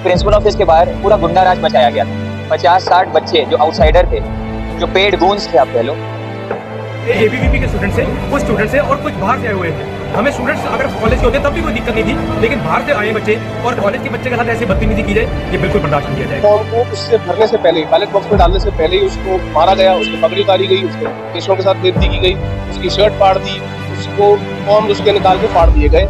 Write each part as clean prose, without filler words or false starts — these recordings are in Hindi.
प्रिंसिपल ऑफिस के बाहर पूरा गुंडा राज मचाया गया। 50-60 बच्चे जो आउटसाइडर थे, जो पेड गूंस थे आप कह लो, एबीवीपी के स्टूडेंट से, कुछ स्टूडेंट से और कुछ बाहर से आए हुए थे। हमें स्टूडेंट्स अगर कॉलेज के होते तब भी कोई दिक्कत नहीं थी, लेकिन बाहर से आए बच्चे और कॉलेज के बच्चे के साथ ऐसी बदतमीजी की जाए, ये बिल्कुल बर्दाश्त नहीं किया जाएगा। फॉर्म को उससे भरने से पहले, बैलेट बॉक्स में डालने से पहले ही उसको मारा गया, उसकी पगड़ी उतारी गई, उसके केशों के साथ बेइज्जती की गई, उसकी शर्ट फाड़ दी, उसको फॉर्म उसके निकाल के फाड़ दिए गए।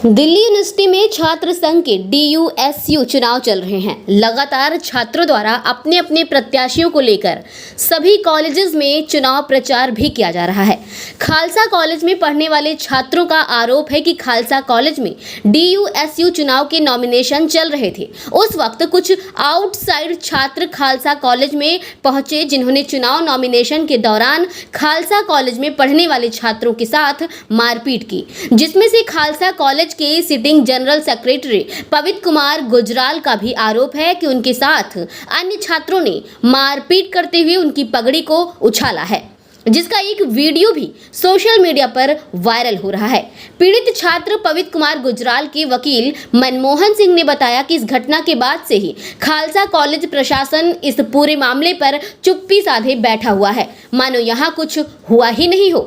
दिल्ली यूनिवर्सिटी में छात्र संघ के DUSU चुनाव चल रहे हैं। लगातार छात्रों द्वारा अपने अपने प्रत्याशियों को लेकर सभी कॉलेजेस में चुनाव प्रचार भी किया जा रहा है। खालसा कॉलेज में पढ़ने वाले छात्रों का आरोप है कि खालसा कॉलेज में DUSU चुनाव के नॉमिनेशन चल रहे थे। उस वक्त कुछ आउटसाइड छात्र खालसा कॉलेज में पहुंचे, जिन्होंने चुनाव नॉमिनेशन के दौरान खालसा कॉलेज में पढ़ने वाले छात्रों के साथ मारपीट की, जिसमें से खालसा कॉलेज के सिटिंग जनरल सेक्रेटरी पवित्र कुमार गुजराल का भी आरोप है कि उनके साथ अन्य छात्रों ने मारपीट करते हुए उनकी पगड़ी को उछाला है, जिसका एक वीडियो भी सोशल मीडिया पर वायरल हो रहा है। पीड़ित छात्र पवित्र कुमार गुजराल के वकील मनमोहन सिंह ने बताया कि इस घटना के बाद से ही खालसा कॉलेज प्रशासन इस पूरे मामले पर चुप्पी साधे बैठा हुआ है, मानो यहाँ कुछ हुआ ही नहीं हो।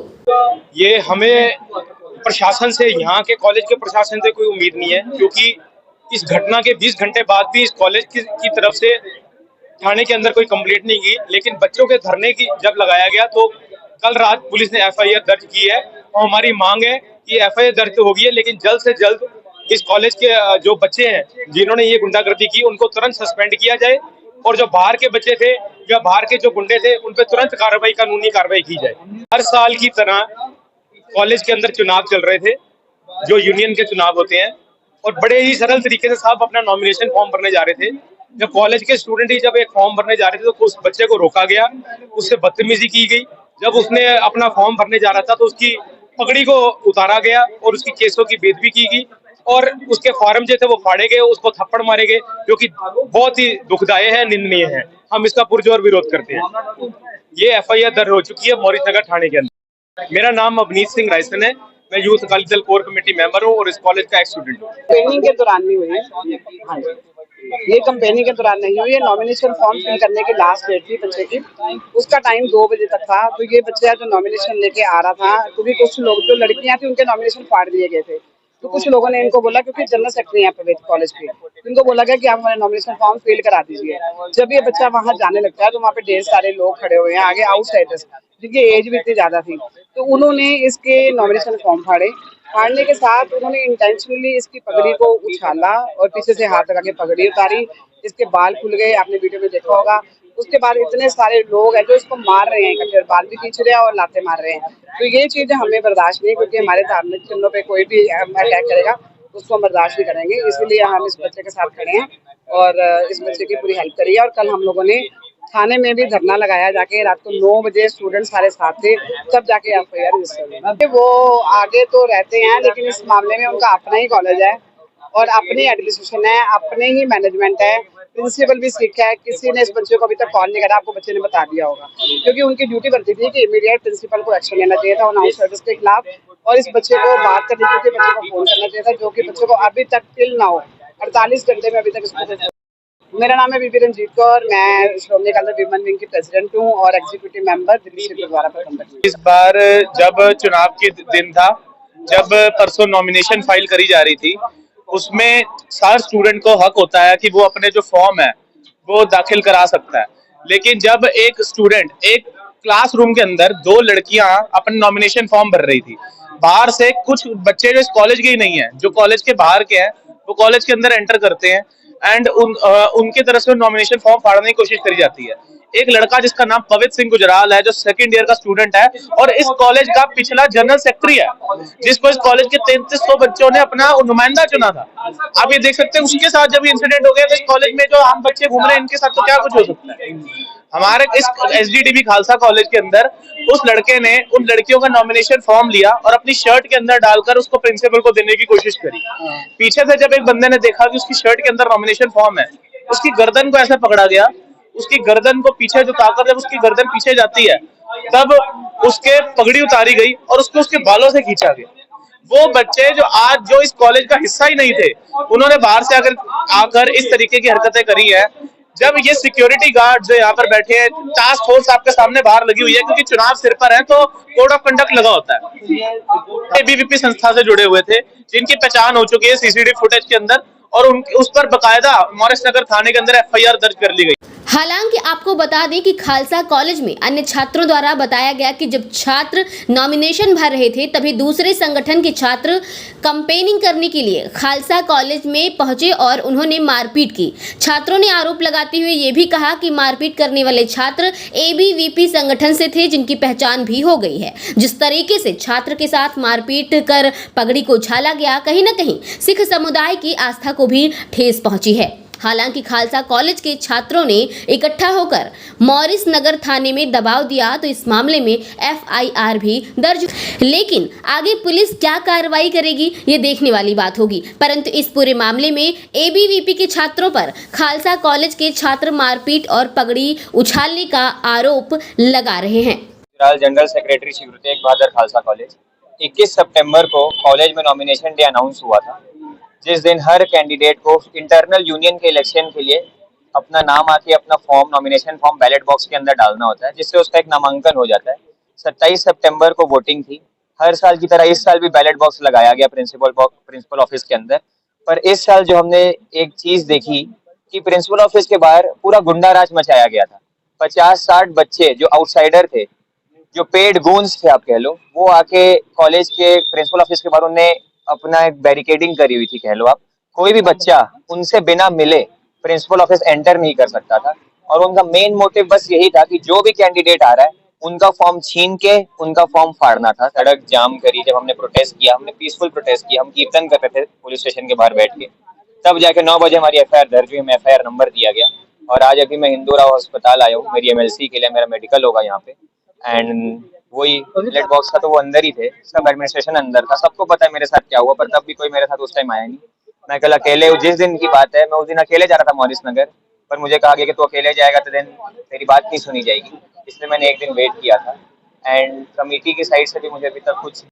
ये हमें प्रशासन से, यहाँ के कॉलेज के प्रशासन से कोई उम्मीद नहीं है, क्योंकि इस घटना के 20 घंटे बाद भी इस कॉलेज की तरफ से थाने के अंदर कोई कंप्लेंट नहीं की। लेकिन बच्चों के धरने की जब लगाया गया तो कल रात पुलिस ने FIR दर्ज की है और हमारी मांग है कि FIR दर्ज तो होगी है, लेकिन जल्द से जल्द इस कॉलेज के जो बच्चे हैं जिन्होंने ये गुंडागर्दी की उनको तुरंत सस्पेंड किया जाए, और जो बाहर के बच्चे थे या बाहर के जो गुंडे थे उन पर तुरंत कानूनी कार्रवाई की जाए। हर साल की तरह कॉलेज के अंदर चुनाव चल रहे थे, जो यूनियन के चुनाव होते हैं, और बड़े ही सरल तरीके से साहब अपना नॉमिनेशन फॉर्म भरने जा रहे थे। जब कॉलेज के स्टूडेंट ही जब एक फॉर्म भरने जा रहे थे तो उस बच्चे को रोका गया, उससे बदतमीजी की गई। जब उसने अपना फॉर्म भरने जा रहा था तो उसकी पगड़ी को उतारा गया और उसकी केसों की बेइज्जती की गई, और उसके फॉर्म जो थे वो फाड़े गए, उसको थप्पड़ मारे गए, जो कि बहुत ही दुखदायी है, निंदनीय है। हम इसका पुरजोर विरोध करते हैं। ये FIR दर्ज हो चुकी है मौरिस नगर थाने के अंदर। मेरा नाम अवनीत सिंह रायसन है, मैं youth Akali Dal core committee member हूँ और इस कॉलेज का एक स्टूडेंट हूँ। कैंपेनिंग के दौरान नहीं हुई है। हाँ, ये कैंपेनिंग के दौरान नहीं हुई है। नॉमिनेशन फॉर्म फिल करने की लास्ट डेट थी बच्चे की, उसका टाइम 2 बजे तक था। तो ये बच्चा जो नॉमिनेशन लेके आ रहा था, क्योंकि कुछ लोग जो लड़कियां थी उनके नॉमिनेशन फाड़ दिए गए थे, तो कुछ लोगों ने इनको बोला, क्योंकि जनरल सेक्रेटरी है पवित्र कॉलेज के, इनको बोला गया कि आप हमारे नॉमिनेशन फॉर्म फिल करा दीजिए। जब ये बच्चा वहां जाने लगता है तो वहाँ पे ढेर सारे लोग खड़े हुए हैं आगे, आउटसाइडर्स, जिनकी एज भी इतनी ज्यादा थी, तो उन्होंने इसके नॉमिनेशन फॉर्म फाड़ने के साथ उन्होंने इंटेंशनली इसकी पगड़ी को उछाला और पीछे से हाथ लगा के पगड़ी उतारी। इसके बाल खुल गए, आपने वीडियो में देखा होगा। उसके बाद इतने सारे लोग हैं जो इसको मार रहे हैं इकट्ठे, बाल भी खींच रहे हैं और लाते मार रहे हैं। तो ये चीज हमें बर्दाश्त नहीं, क्योंकि हमारे धार्मिक चिन्हों पे कोई भी अटैक करेगा उसको हम बर्दाश्त नहीं करेंगे। इसलिए हम इस बच्चे के साथ खड़े हैं और इस बच्चे की पूरी हेल्प करी है। और कल हम लोगों ने थाने में भी धरना लगाया, जाके रात को 9 बजे स्टूडेंट सारे साथ थे, तब जाके FIR रजिस्टर हुई। वो आगे तो रहते हैं, लेकिन इस मामले में उनका अपना ही कॉलेज है और अपनी एडमिनिस्ट्रेशन है, अपने ही मैनेजमेंट है, प्रिंसिपल भी सिख है। किसी ने इस बच्चे को अभी तक कॉल नहीं करा, आपको बच्चे ने बता दिया होगा, क्योंकि उनकी ड्यूटी बनती थी कि इमीडिएट प्रिंसिपल को एक्शन लेना चाहिए था उन आउटसाइडर्स के खिलाफ, और इस बच्चे को बात करनी चाहिए थी, बच्चे को फोन करना चाहिए था, जो कि बच्चे को अभी तक टिल ना हो 48 घंटे में अभी तक इसको। मेरा नाम है बीबी रंजीत कौर, मैं श्रोमणी अकाली दल विमेन विंग की प्रेसिडेंट हूँ और एग्जीक्यूटिव मेंबर दिल्ली से गुरुद्वारा प्रबंधक। इस बार जब चुनाव के दिन था, जब परसों नॉमिनेशन फाइल करी जा रही थी, उसमें हर स्टूडेंट को हक होता है कि वो अपने जो फॉर्म है वो दाखिल करा सकता है। लेकिन जब एक स्टूडेंट, एक क्लासरूम के अंदर 2 लड़कियां अपने नॉमिनेशन फॉर्म भर रही थी, बाहर से कुछ बच्चे जो इस कॉलेज के ही नहीं है, जो कॉलेज के बाहर के हैं, वो कॉलेज के अंदर एंटर करते हैं एंड उनके तरफ से नॉमिनेशन फॉर्म फाड़ने की कोशिश करी जाती है। एक लड़का जिसका नाम पवित्र सिंह गुजराल है, जो 2nd ईयर का स्टूडेंट है और इस कॉलेज का पिछला जनरल सेक्रेटरी है, जिसको इस कॉलेज के 3300 बच्चों ने अपना नुमाइंदा चुना था। आप ये देख सकते हैं, उसके साथ जब इंसिडेंट हो गया तो इस कॉलेज में जो आम बच्चे घूम रहे हैं, इनके साथ तो क्या कुछ हो सकता है। हमारे इस SDDB खालसा कॉलेज के अंदर उस लड़के ने उन लड़कियों का नॉमिनेशन फॉर्म लिया और अपनी शर्ट के अंदर डालकर उसको प्रिंसिपल को देने की कोशिश करी। पीछे से जब एक बंदे ने देखा कि उसकी शर्ट के अंदर नॉमिनेशन फॉर्म है, उसकी गर्दन को ऐसे पकड़ा गया, उसकी गर्दन को पीछे झुकाकर जब उसकी गर्दन पीछे जाती है तब उसके पगड़ी उतारी गई और उसको उसके बालों से खींचा गया। वो बच्चे जो इस कॉलेज का हिस्सा ही नहीं थे, उन्होंने बाहर से आकर इस तरीके की हरकतें करी है। जब ये सिक्योरिटी गार्ड जो यहाँ पर बैठे हैं, टास्क फोर्स आपके सामने बाहर लगी हुई है, क्योंकि चुनाव सिर पर है तो कोड ऑफ कंडक्ट लगा होता है। एबीवीपी संस्था से जुड़े हुए थे, जिनकी पहचान हो चुकी है सीसीटीवी फुटेज के अंदर, और उस पर बकायदा मॉरिस नगर थाने के अंदर एफआईआर दर्ज कर ली गई। हालांकि आपको बता दें कि खालसा कॉलेज में अन्य छात्रों द्वारा बताया गया कि जब छात्र नॉमिनेशन भर रहे थे तभी दूसरे संगठन के छात्र कैंपेनिंग करने के लिए खालसा कॉलेज में पहुंचे और उन्होंने मारपीट की। छात्रों ने आरोप लगाते हुए ये भी कहा कि मारपीट करने वाले छात्र एबीवीपी संगठन से थे, जिनकी पहचान भी हो गई है। जिस तरीके से छात्र के साथ मारपीट कर पगड़ी को उछाला गया, कहीं न कहीं सिख समुदाय की आस्था को भी ठेस पहुंची है। हालांकि खालसा कॉलेज के छात्रों ने इकट्ठा होकर मॉरिस नगर थाने में दबाव दिया तो इस मामले में एफआईआर भी दर्ज, लेकिन आगे पुलिस क्या कार्रवाई करेगी ये देखने वाली बात होगी। परंतु इस पूरे मामले में एबीवीपी के छात्रों पर खालसा कॉलेज के छात्र मारपीट और पगड़ी उछालने का आरोप लगा रहे हैं। General secretary Shri Guru Tegh Bahadur Khalsa college 21 सितंबर को कॉलेज में नॉमिनेशन डे अनाउंस हुआ था, जिस दिन हर कैंडिडेट को इंटरनल यूनियन के इलेक्शन के लिए अपना नाम आके अपना form, nomination form ballot box के अंदर डालना होता है, जिससे उसका एक नामांकन हो जाता है। 27 सितंबर को वोटिंग थी। हर साल की तरह इस साल भी बैलेट बॉक्स लगाया गया प्रिंसिपल ऑफिस के अंदर। पर इस साल जो हमने एक चीज देखी कि प्रिंसिपल ऑफिस के बाहर पूरा गुंडा राज मचाया गया था। 50-60 बच्चे जो आउटसाइडर थे, जो पेड गूंस थे आप कह लो, वो आके कॉलेज के प्रिंसिपल ऑफिस के बाहर उन्हें अपना एक बैरिकेडिंग करी हुई थी कह लो आप। कोई भी बच्चा उनसे बिना मिले प्रिंसिपल ऑफिस एंटर नहीं कर सकता था, और उनका मेन मोटिव बस यही था कि जो भी कैंडिडेट आ रहा है उनका फॉर्म छीन के उनका फॉर्म फाड़ना था। सड़क जाम करी, जब हमने प्रोटेस्ट किया, हमने पीसफुल प्रोटेस्ट किया, हम कीर्तन कर रहे थे पुलिस स्टेशन के बाहर बैठ के, तब जाके 9 बजे हमारी एफआईआर दर्ज हुई, हमें एफआईआर नंबर दिया गया। और आज अभी मैं हिंदूराव अस्पताल आया हूँ, मेरी एमएलसी के लिए, मेरा मेडिकल होगा यहाँ पे। एंड वही बैलेट बॉक्स था तो वो अंदर ही थे, सब एडमिनिस्ट्रेशन अंदर था, सबको पता है मेरे साथ क्या हुआ, पर तब भी कोई मेरे साथ उस टाइम आया नहीं। मैं कल अकेले, जिस दिन की बात है, मैं उस दिन अकेले जा रहा था मॉरिस नगर, पर मुझे कहा गया कि तू अकेले जाएगा तो दिन तेरी बात नहीं सुनी जाएगी, इसलिए मैंने एक दिन वेट किया था। एंड कमेटी की साइड से भी मुझे अभी तक कुछ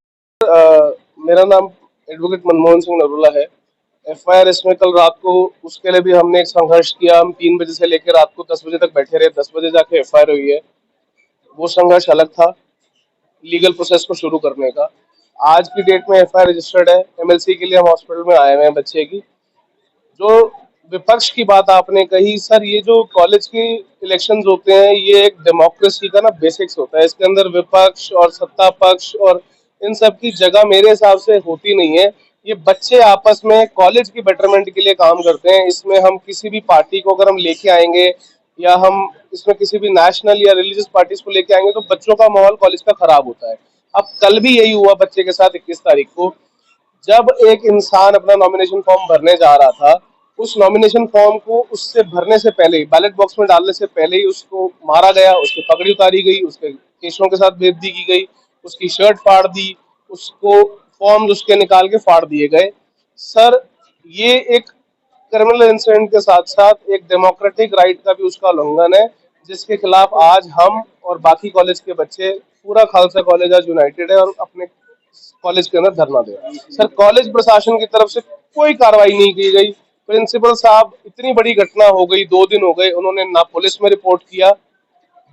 मेरा नाम एडवोकेट मनमोहन सिंह नरूला है। एफआईआर इसमें कल रात को, उसके लिए भी हमने एक संघर्ष किया। हम 3 बजे से लेकर रात को 10 बजे तक बैठे रहे, 10 बजे जाके एफआईआर हुई है। वो संघर्ष अलग था, लीगल प्रोसेस को शुरू करने का। आज की डेट में एफआईआर रजिस्टर्ड है। एमएलसी के लिए हम हॉस्पिटल में आए हुए हैं बच्चे की। जो विपक्ष की बात आपने कही, सर, ये जो कॉलेज के इलेक्शंस होते हैं, ये एक डेमोक्रेसी का ना बेसिक्स होता है। इसके अंदर विपक्ष और सत्ता पक्ष और इन सब की जगह मेरे हिसाब से होती नहीं है। ये बच्चे आपस में कॉलेज की बेटरमेंट के लिए काम करते हैं। इसमें हम किसी भी पार्टी को अगर हम लेके आएंगे या हम इसमें किसी भी नेशनल या रिलीजियस पार्टीज को लेके आएंगे तो बच्चों का माहौल कॉलेज का खराब होता है। अब कल भी यही हुआ बच्चे के साथ 21 तारीख को, जब एक इंसान अपना नॉमिनेशन फॉर्म भरने जा रहा था, उस नॉमिनेशन फॉर्म को उससे भरने से पहले ही, बैलेट बॉक्स में डालने से पहले ही उसको मारा गया, उसकी पगड़ी उतारी गई, उसके केशों के साथ बेइज्जती की गई, उसकी शर्ट फाड़ दी, उसको फॉर्म उसके निकाल के फाड़ दिए गए। सर, ये एक क्रिमिनल इंसिडेंट के साथ साथ एक डेमोक्रेटिक राइट का भी उसका उल्लंघन है, जिसके खिलाफ आज हम और बाकी कॉलेज के बच्चे, पूरा खालसा कॉलेज आज यूनाइटेड है और अपने कॉलेज के अंदर धरना दे रहा है। सर, कॉलेज प्रशासन की तरफ से कोई कार्रवाई नहीं की गई। प्रिंसिपल साहब, इतनी बड़ी घटना हो गई, 2 दिन हो गए, उन्होंने ना पुलिस में रिपोर्ट किया।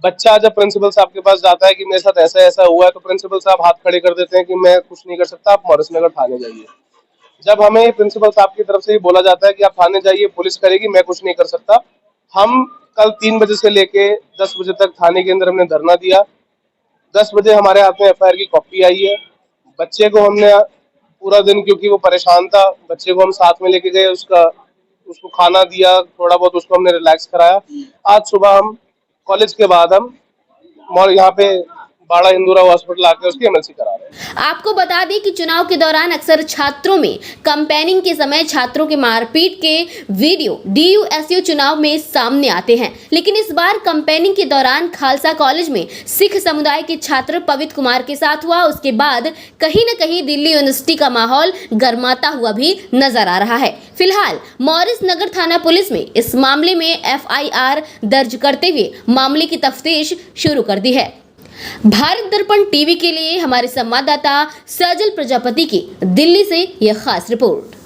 बच्चा जब प्रिंसिपल साहब के पास जाता है कि मेरे साथ ऐसा ऐसा हुआ है, तो प्रिंसिपल साहब हाथ खड़े कर देते हैं कि मैं कुछ नहीं कर सकता, आप मॉरिस नगर थाने जाइए। जब हमें प्रिंसिपल साहब की तरफ से ये बोला जाता है कि आप थाने जाइए, पुलिस करेगी, मैं कुछ नहीं कर सकता। हम कल 3 बजे से लेके 10 बजे तक थाने के अंदर हमने धरना दिया। 10 बजे हमारे हाथ में एफआईआर की कॉपी आई है। बच्चे को हमने पूरा दिन, क्योंकि वो परेशान था, बच्चे को हम साथ में लेके गए, उसको खाना दिया, थोड़ा बहुत उसको हमने रिलैक्स कराया। आज सुबह हम कॉलेज के बाद हम यहाँ पे बाड़ा हिंदूराव हॉस्पिटल आके उसकी एमएलसी करा रहे हैं। आपको बता दें कि चुनाव के दौरान अक्सर छात्रों में कैंपेनिंग के समय छात्रों के मारपीट के वीडियो डीयूएसयू चुनाव में सामने आते हैं, लेकिन इस बार कैंपेनिंग के दौरान खालसा कॉलेज में सिख समुदाय के छात्र पवित्र कुमार के साथ हुआ। उसके बाद कहीं न कहीं दिल्ली यूनिवर्सिटी का माहौल गर्माता हुआ भी नजर आ रहा है। फिलहाल मॉरिस नगर थाना पुलिस में इस मामले में एफआईआर दर्ज करते हुए मामले की तफ्तीश शुरू कर दी है। भारत दर्पण टीवी के लिए हमारे संवाददाता सजल प्रजापति की दिल्ली से यह खास रिपोर्ट।